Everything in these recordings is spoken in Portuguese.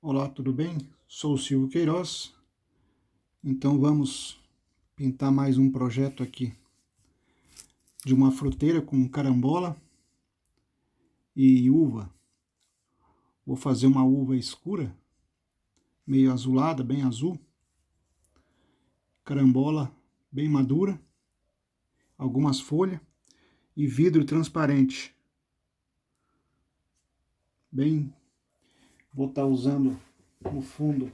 Olá, tudo bem? Sou o Silvio Queiroz. Então vamos pintar mais um projeto aqui de uma fruteira com carambola e uva. Vou fazer uma uva escura, meio azulada, bem azul. Carambola bem madura, algumas folhas e vidro transparente. Vou estar usando no fundo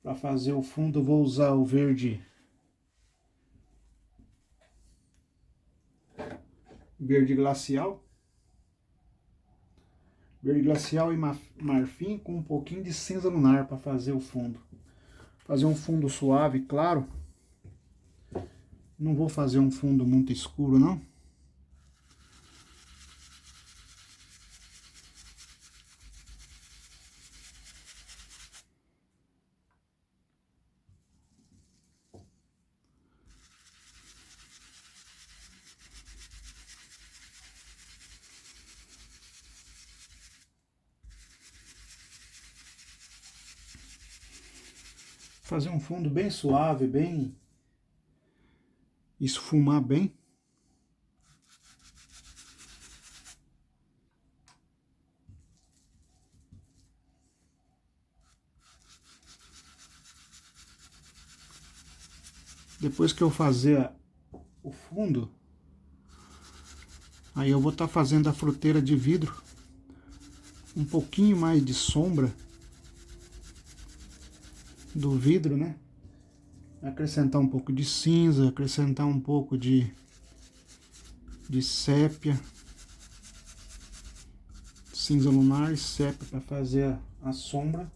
para fazer o fundo. Eu vou usar o verde glacial. Verde glacial e marfim com um pouquinho de cinza lunar para fazer o fundo. Fazer um fundo suave, claro. Não vou fazer um fundo muito escuro, não. Fazer um fundo bem suave, bem esfumar bem. Depois que eu fazer o fundo, aí eu vou estar fazendo a fruteira de vidro, um pouquinho mais de sombra do vidro, né? Acrescentar um pouco de cinza, acrescentar um pouco de sépia, cinza lunar e sépia para fazer a sombra.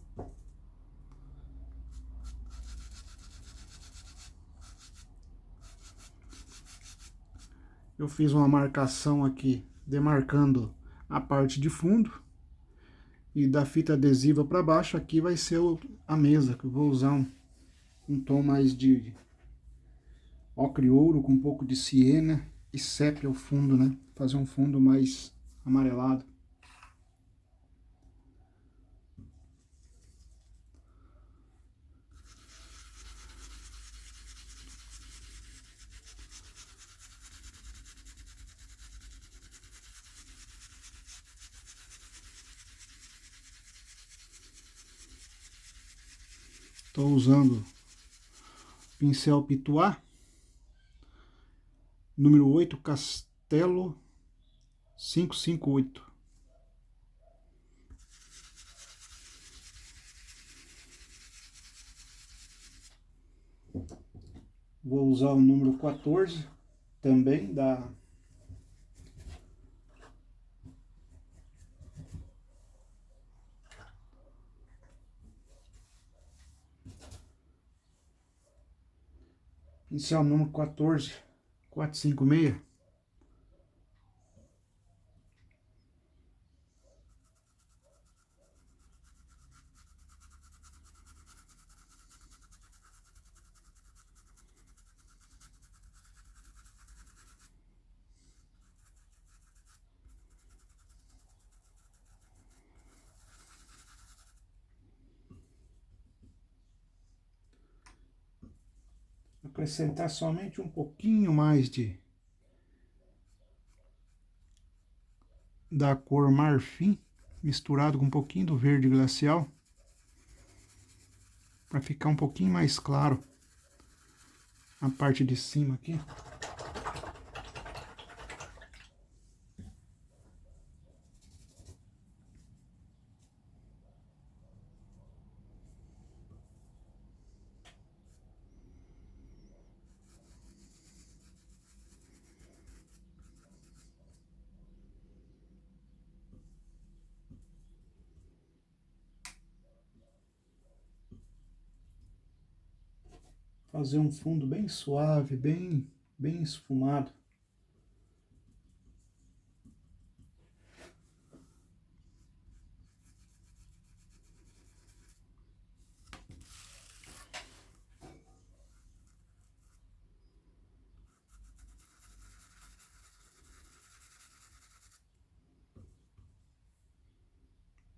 Eu fiz uma marcação aqui, demarcando a parte de fundo. E da fita adesiva para baixo, aqui vai ser a mesa, que eu vou usar um tom mais de ocre ouro, com um pouco de siena e sépia ao fundo, né? Fazer um fundo mais amarelado. Estou usando pincel Pituá, número 8, Castelo 558. Vou usar o número 14, também da pincel número 14, 456. Acrescentar somente um pouquinho mais da cor marfim, misturado com um pouquinho do verde glacial, para ficar um pouquinho mais claro a parte de cima aqui. Fazer um fundo bem suave, bem esfumado.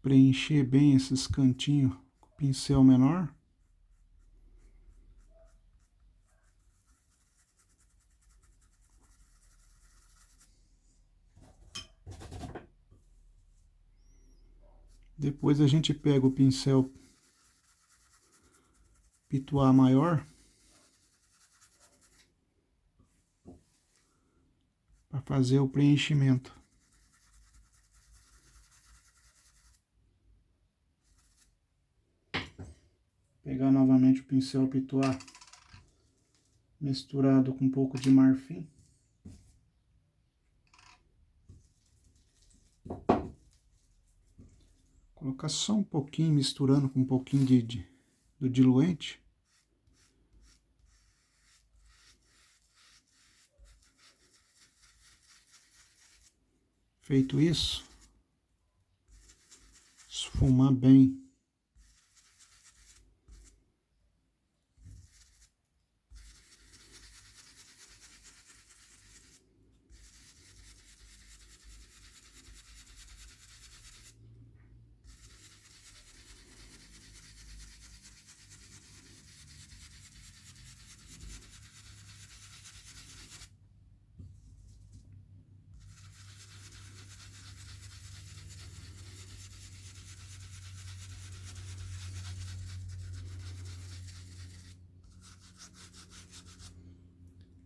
preencher bem esses cantinhos com o pincel menor. Depois a gente pega o pincel pituá maior para fazer o preenchimento. Pegar novamente o pincel pituá misturado com um pouco de marfim. Colocar só um pouquinho, misturando com um pouquinho do diluente. Feito isso, esfumar bem.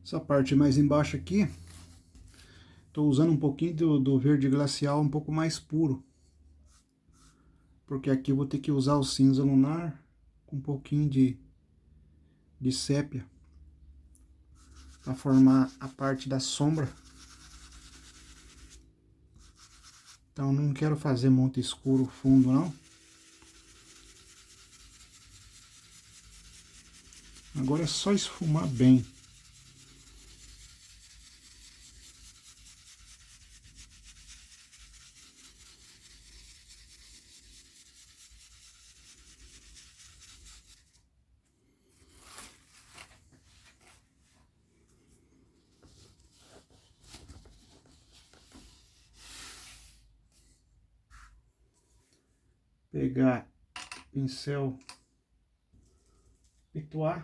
Essa parte mais embaixo aqui, estou usando um pouquinho do verde glacial um pouco mais puro. Porque aqui eu vou ter que usar o cinza lunar com um pouquinho de sépia para formar a parte da sombra. Então não quero fazer muito escuro o fundo não. Agora é só esfumar bem. Pegar pincel pituá.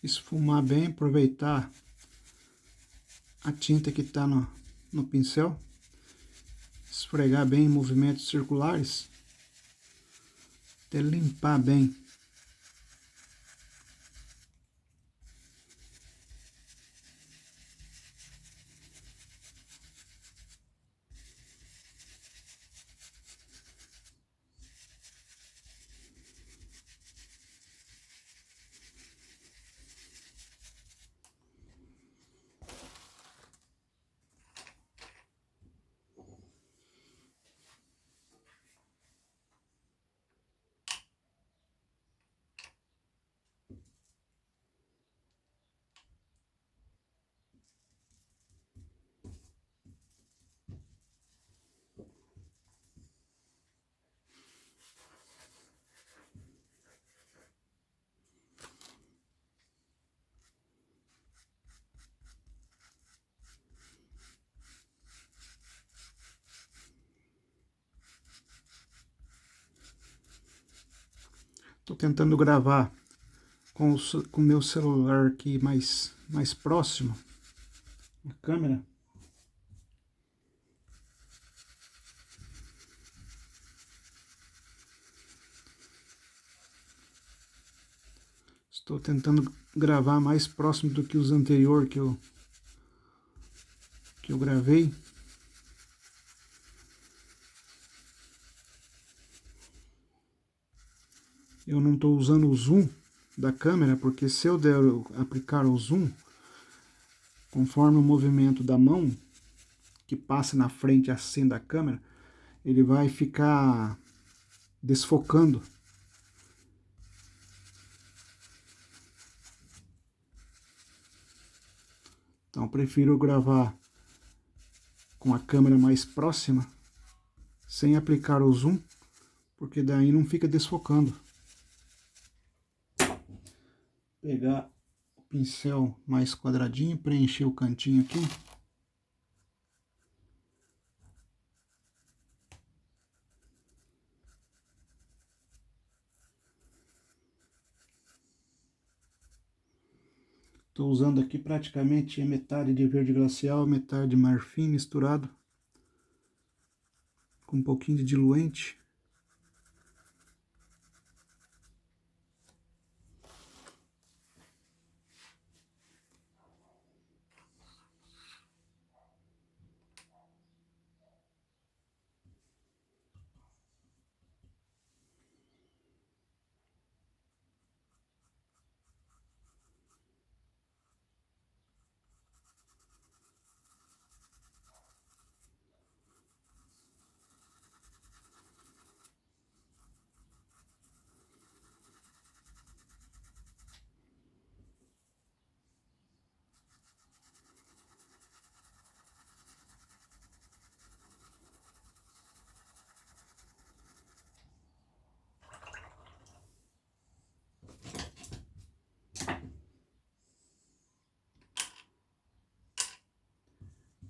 Esfumar bem, aproveitar a tinta que está no pincel, esfregar bem em movimentos circulares, até limpar bem. Estou tentando gravar com o meu celular aqui mais próximo a câmera. Estou tentando gravar mais próximo do que os anteriores que eu que eu gravei. Eu não estou usando o zoom da câmera, porque se eu der aplicar o zoom, conforme o movimento da mão, que passa na frente assim da câmera, ele vai ficar desfocando. Então eu prefiro gravar com a câmera mais próxima, sem aplicar o zoom, porque daí não fica desfocando. Pegar o pincel mais quadradinho, preencher o cantinho aqui. Estou usando aqui praticamente metade de verde glacial, metade de marfim misturado com um pouquinho de diluente.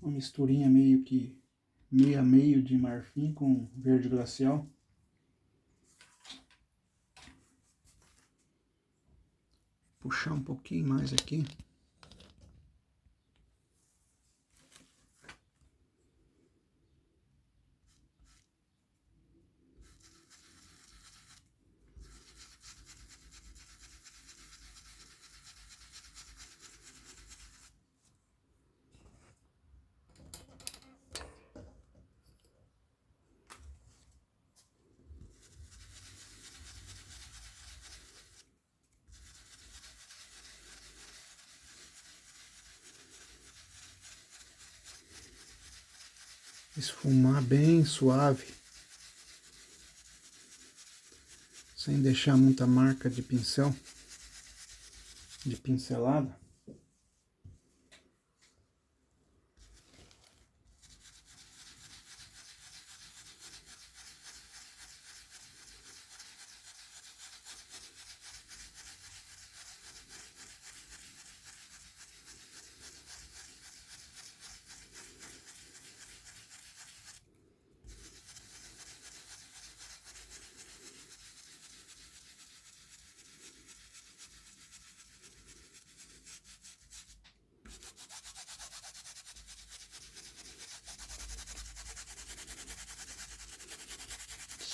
Uma misturinha meio que meio a meio de marfim com verde glacial. Puxar um pouquinho mais aqui. Esfumar bem suave, sem deixar muita marca de pincel, de pincelada.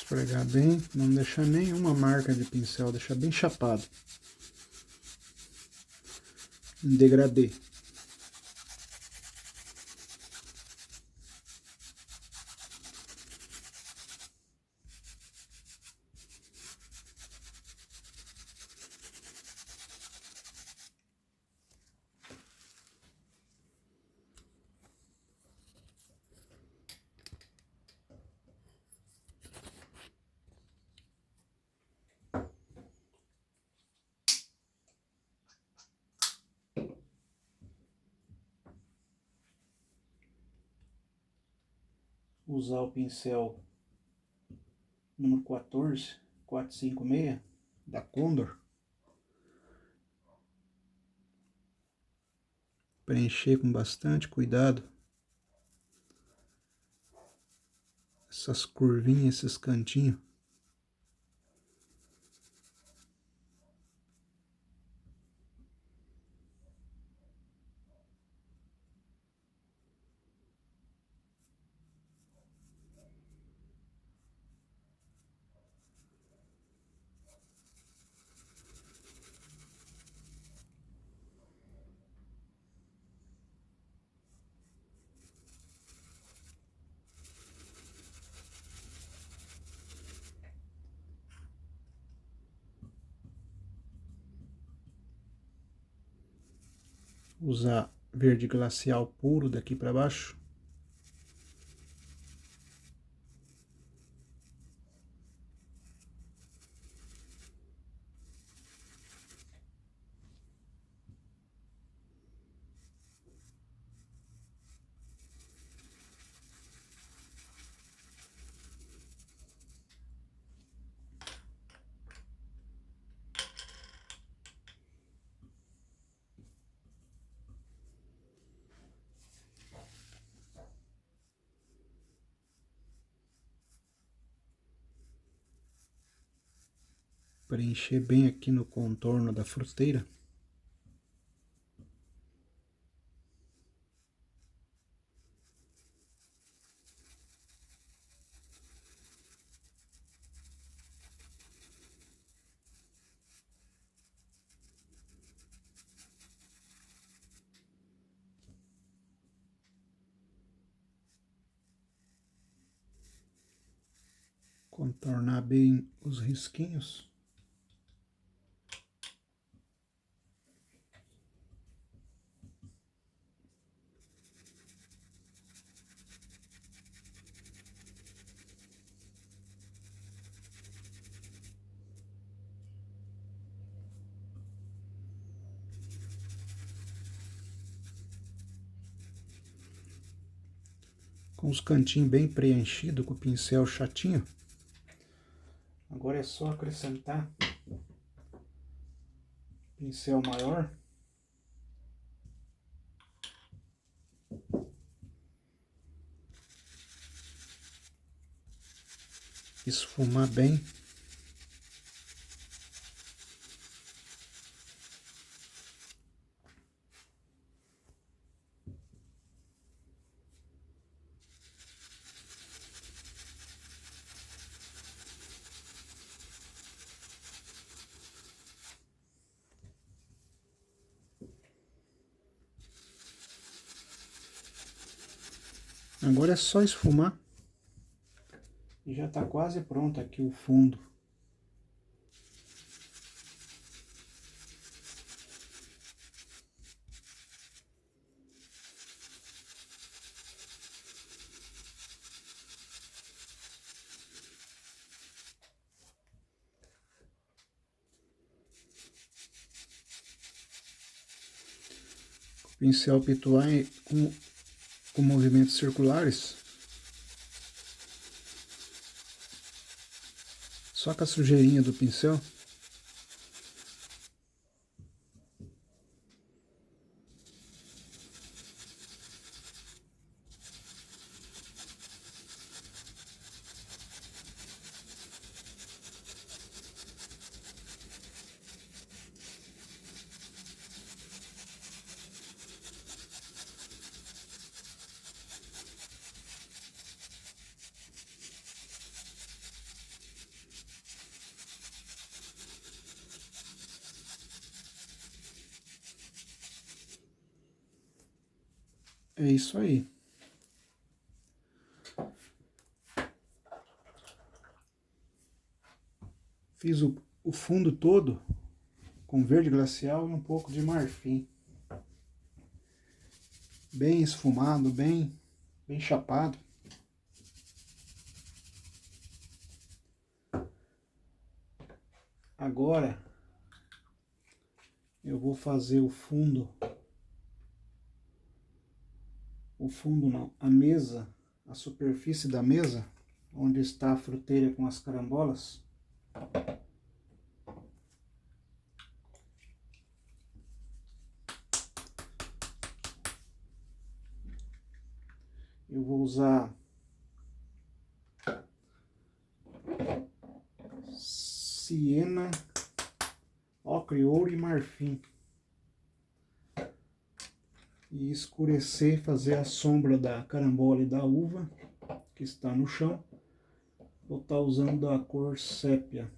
Esfregar bem, não deixar nenhuma marca de pincel, deixar bem chapado. Em degradê. Usar o pincel número 14, 456 da Condor. Preencher com bastante cuidado essas curvinhas, esses cantinhos. usar verde glacial puro daqui para baixo. Preencher bem aqui no contorno da fruteira. Contornar bem os risquinhos. Com os cantinhos bem preenchidos com o pincel chatinho. Agora é só acrescentar pincel maior. Esfumar bem. Agora é só esfumar. E já está quase pronto aqui o fundo. Pincel Pituai com movimentos circulares. Só com a sujeirinha do pincel. É isso aí. Fiz o fundo todo com verde glacial e um pouco de marfim. Bem esfumado, bem chapado. Agora eu vou fazer o fundo não, a mesa, a superfície da mesa, onde está a fruteira com as carambolas. Eu vou usar siena, ocre, ouro e marfim. E escurecer, fazer a sombra da carambola e da uva que está no chão. Vou estar usando a cor sépia.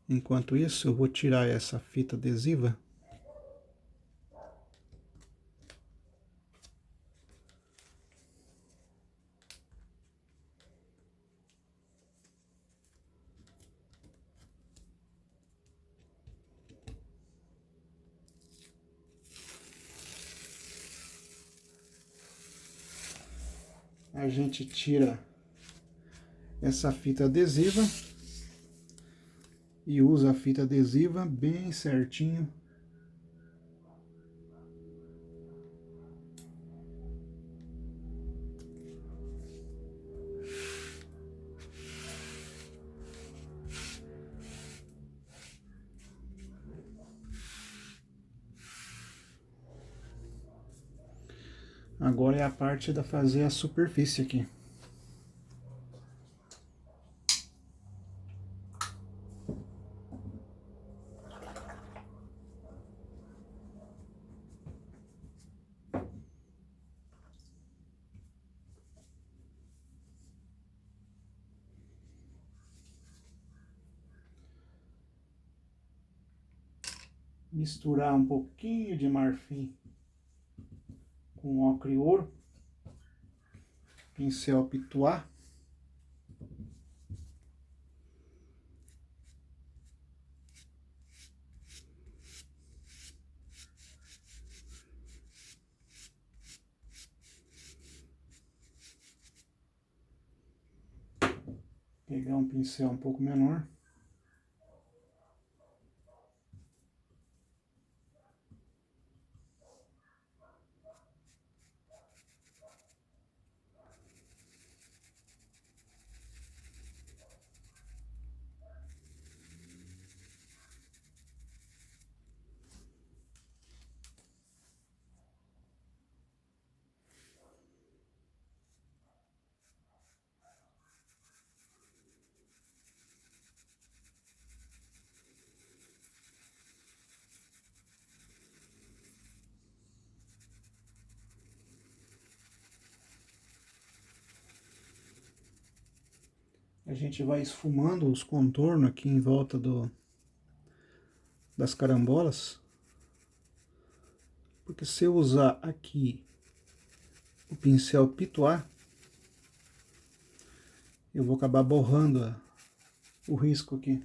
Enquanto isso, eu vou tirar essa fita adesiva. a gente tira essa fita adesiva e usa a fita adesiva bem certinho. Agora é a parte da fazer a superfície aqui. Misturar um pouquinho de marfim com ocre e ouro, pincel pituá. Pegar um pincel um pouco menor. A gente vai esfumando os contornos aqui em volta das carambolas. Porque se eu usar aqui o pincel pituá, eu vou acabar borrando o risco aqui.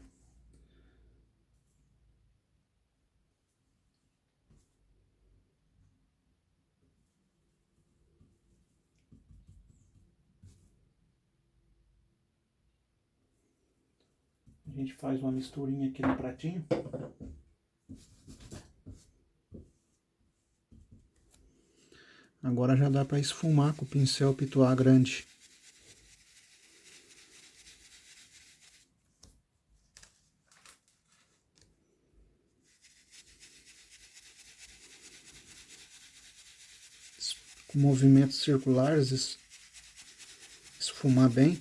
A gente faz uma misturinha aqui no pratinho. Agora já dá para esfumar com o pincel pituá grande. Com movimentos circulares, esfumar bem.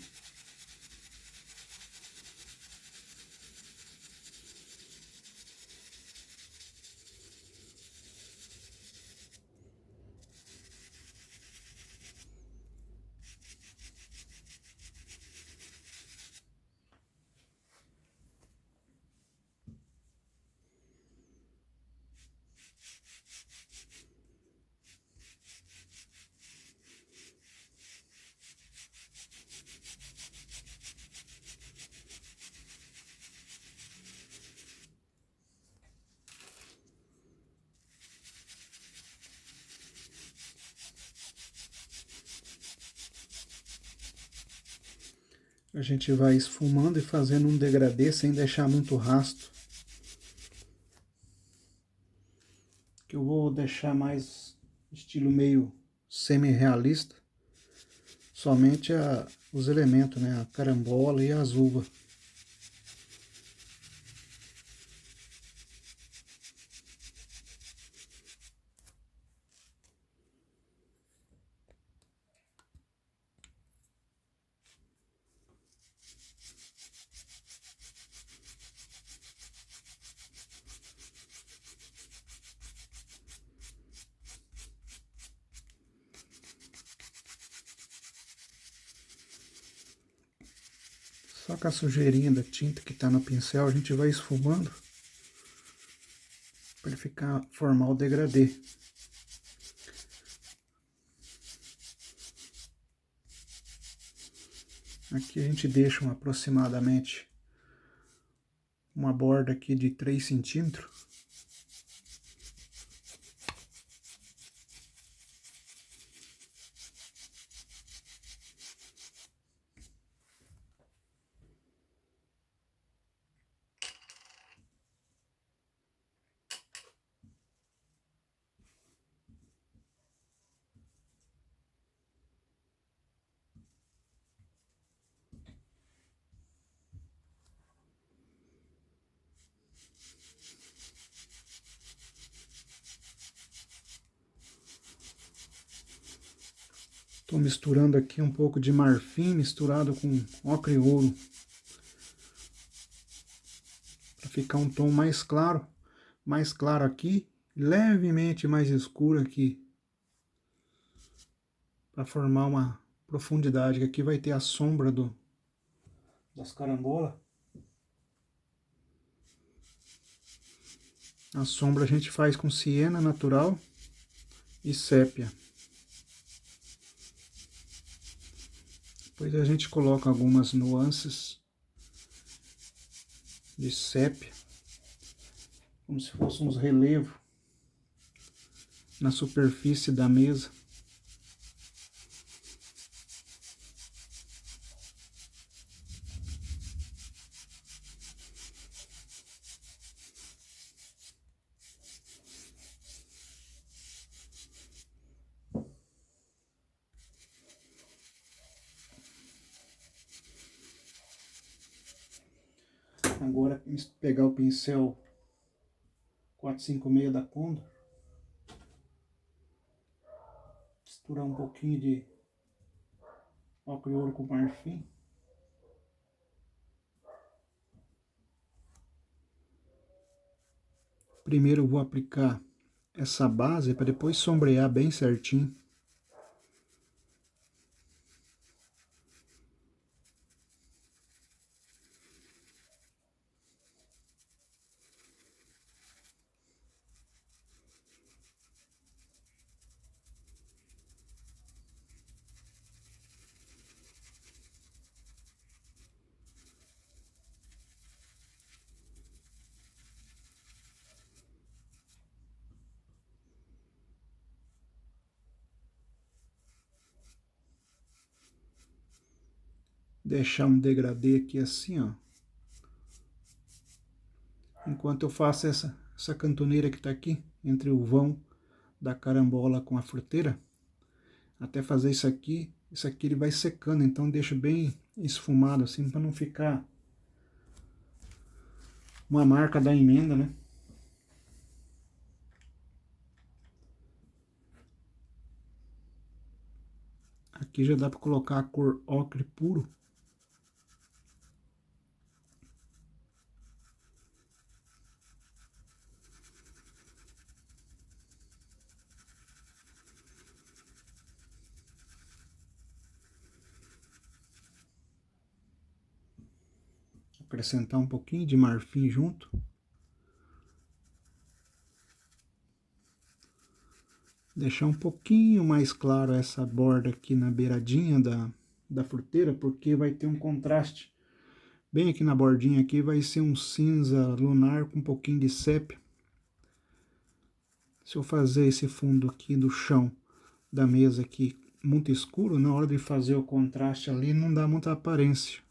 A gente vai esfumando e fazendo um degradê sem deixar muito rastro. Que eu vou deixar mais estilo meio semi-realista. Somente os elementos, né? A carambola e as uvas. Só com a sujeirinha da tinta que está no pincel, a gente vai esfumando para ele formar o degradê. Aqui a gente deixa aproximadamente uma borda aqui de 3 centímetros. Estou misturando aqui um pouco de marfim misturado com ocre e ouro, para ficar um tom mais claro aqui, levemente mais escuro aqui, para formar uma profundidade, que aqui vai ter a sombra das carambolas. A sombra a gente faz com siena natural e sépia. Depois a gente coloca algumas nuances de sépia, como se fosse uns relevos na superfície da mesa. Agora, pegar o pincel 456 da Condor, misturar um pouquinho de ocre e ouro com marfim. Primeiro eu vou aplicar essa base para depois sombrear bem certinho. Deixar um degradê aqui assim, ó. Enquanto eu faço essa cantoneira que está aqui, entre o vão da carambola com a fruteira, até fazer isso aqui ele vai secando, então deixa bem esfumado assim, para não ficar uma marca da emenda, né? Aqui já dá para colocar a cor ocre puro. Acrescentar um pouquinho de marfim junto. Deixar um pouquinho mais claro essa borda aqui na beiradinha da fruteira, porque vai ter um contraste. Bem aqui na bordinha aqui vai ser um cinza lunar com um pouquinho de sépia. Se eu fazer esse fundo aqui do chão da mesa aqui muito escuro, na hora de fazer o contraste ali não dá muita aparência.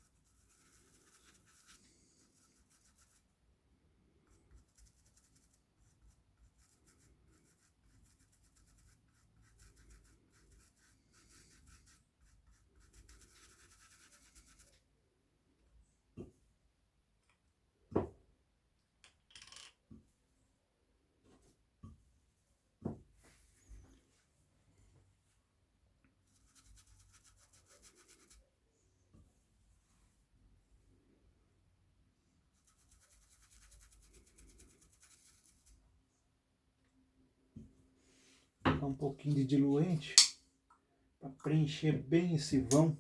Um pouquinho de diluente para preencher bem esse vão.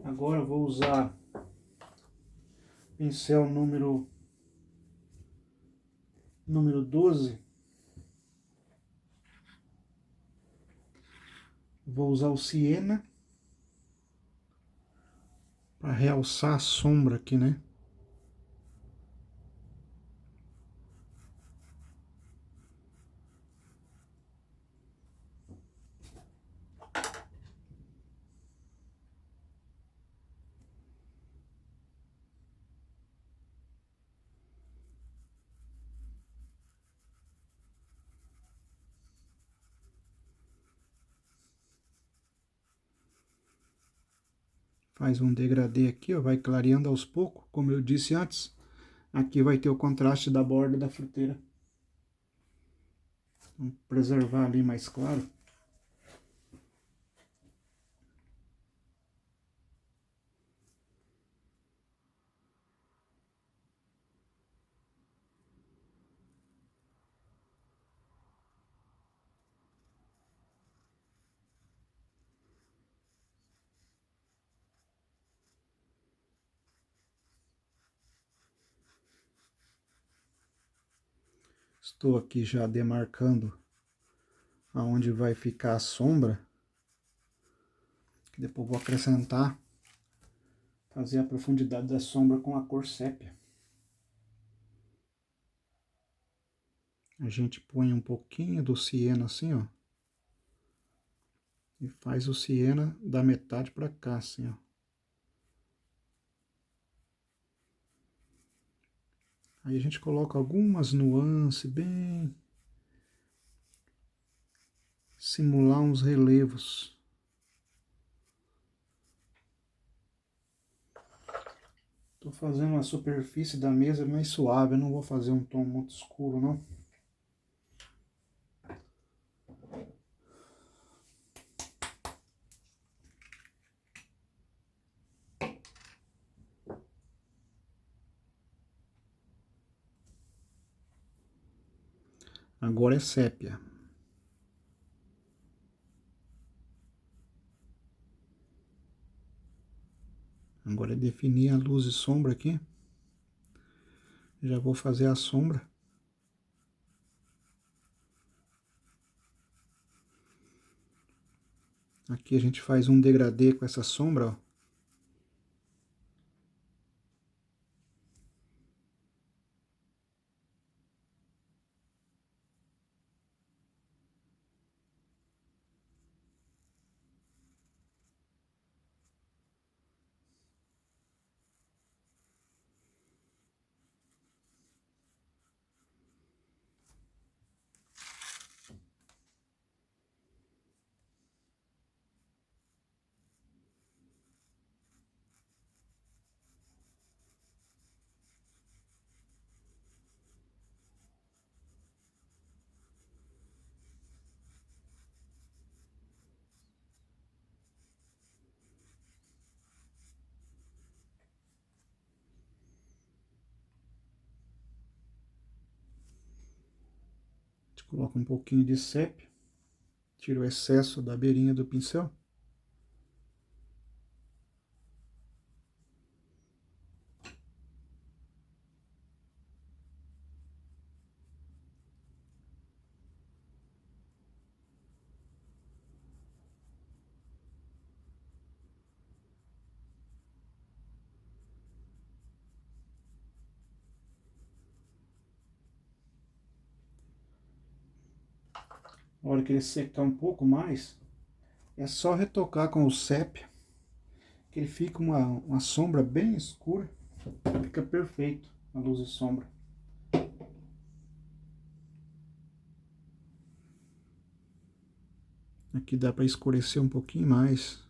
Agora eu vou usar pincel número 12. Vou usar o siena para realçar a sombra aqui, né? Faz um degradê aqui, ó, vai clareando aos poucos, como eu disse antes. Aqui vai ter o contraste da borda da fruteira. Vamos preservar ali mais claro. Estou aqui já demarcando aonde vai ficar a sombra. Depois vou acrescentar, fazer a profundidade da sombra com a cor sépia. A gente põe um pouquinho do siena assim, ó. E faz o siena da metade para cá, assim, ó. Aí a gente coloca algumas nuances, bem... simular uns relevos. Tô fazendo a superfície da mesa mais suave, eu não vou fazer um tom muito escuro, não. Agora é sépia. Agora é definir a luz e sombra aqui. Já vou fazer a sombra. Aqui a gente faz um degradê com essa sombra, ó. A gente coloca um pouquinho de sépia. Tira o excesso da beirinha do pincel. Na hora que ele secar um pouco mais, é só retocar com o sépia, que ele fica uma sombra bem escura. Fica perfeito a luz e sombra. Aqui dá para escurecer um pouquinho mais.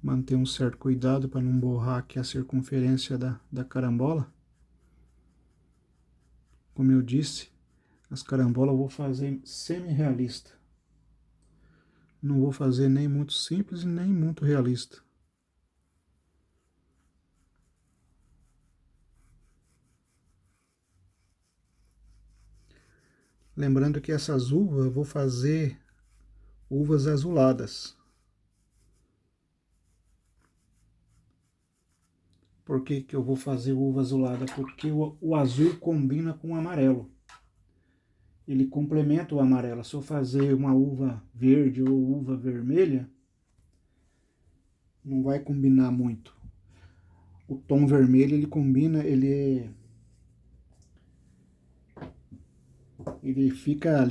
Manter um certo cuidado para não borrar aqui a circunferência da carambola. Como eu disse, as carambolas eu vou fazer semi-realista. Não vou fazer nem muito simples e nem muito realista. Lembrando que essas uvas eu vou fazer uvas azuladas. Por que que eu vou fazer uva azulada? Porque o azul combina com o amarelo. Ele complementa o amarelo. Se eu fazer uma uva verde ou uva vermelha, não vai combinar muito. O tom vermelho ele combina, ele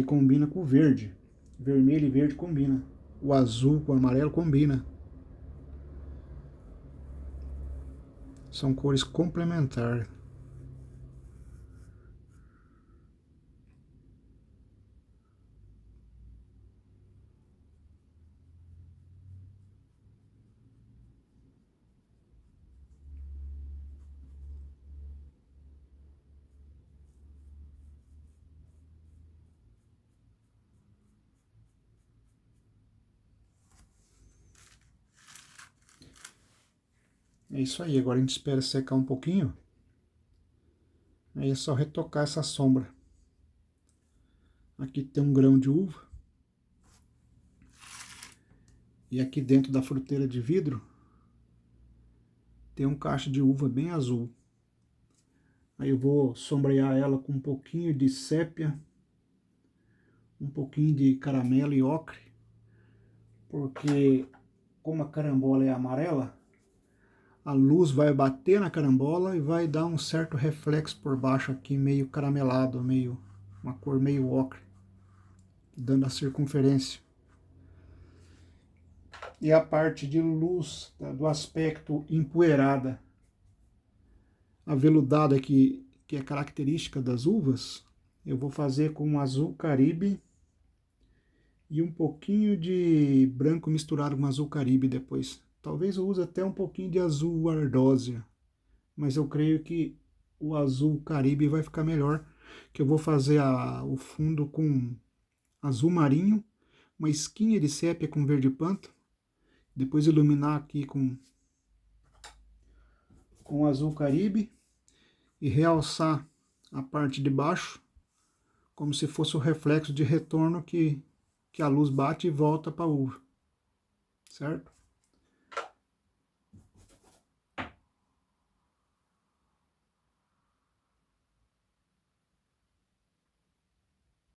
combina com o verde. Vermelho e verde combina. O azul com o amarelo combina. São cores complementares. É isso aí, agora a gente espera secar um pouquinho. Aí é só retocar essa sombra. Aqui tem um grão de uva. E aqui dentro da fruteira de vidro tem um cacho de uva bem azul. Aí eu vou sombrear ela com um pouquinho de sépia, um pouquinho de caramelo e ocre, porque como a carambola é amarela, a luz vai bater na carambola e vai dar um certo reflexo por baixo aqui, meio caramelado, meio uma cor meio ocre, dando a circunferência. E a parte de luz do aspecto empoeirada, aveludada que é característica das uvas, eu vou fazer com um azul caribe e um pouquinho de branco misturado com azul caribe depois. Talvez eu use até um pouquinho de azul ardósia, mas eu creio que o azul caribe vai ficar melhor, que eu vou fazer o fundo com azul marinho, uma esquinha de sépia com verde pântano, depois iluminar aqui com azul caribe e realçar a parte de baixo, como se fosse o reflexo de retorno que a luz bate e volta para a uva, certo?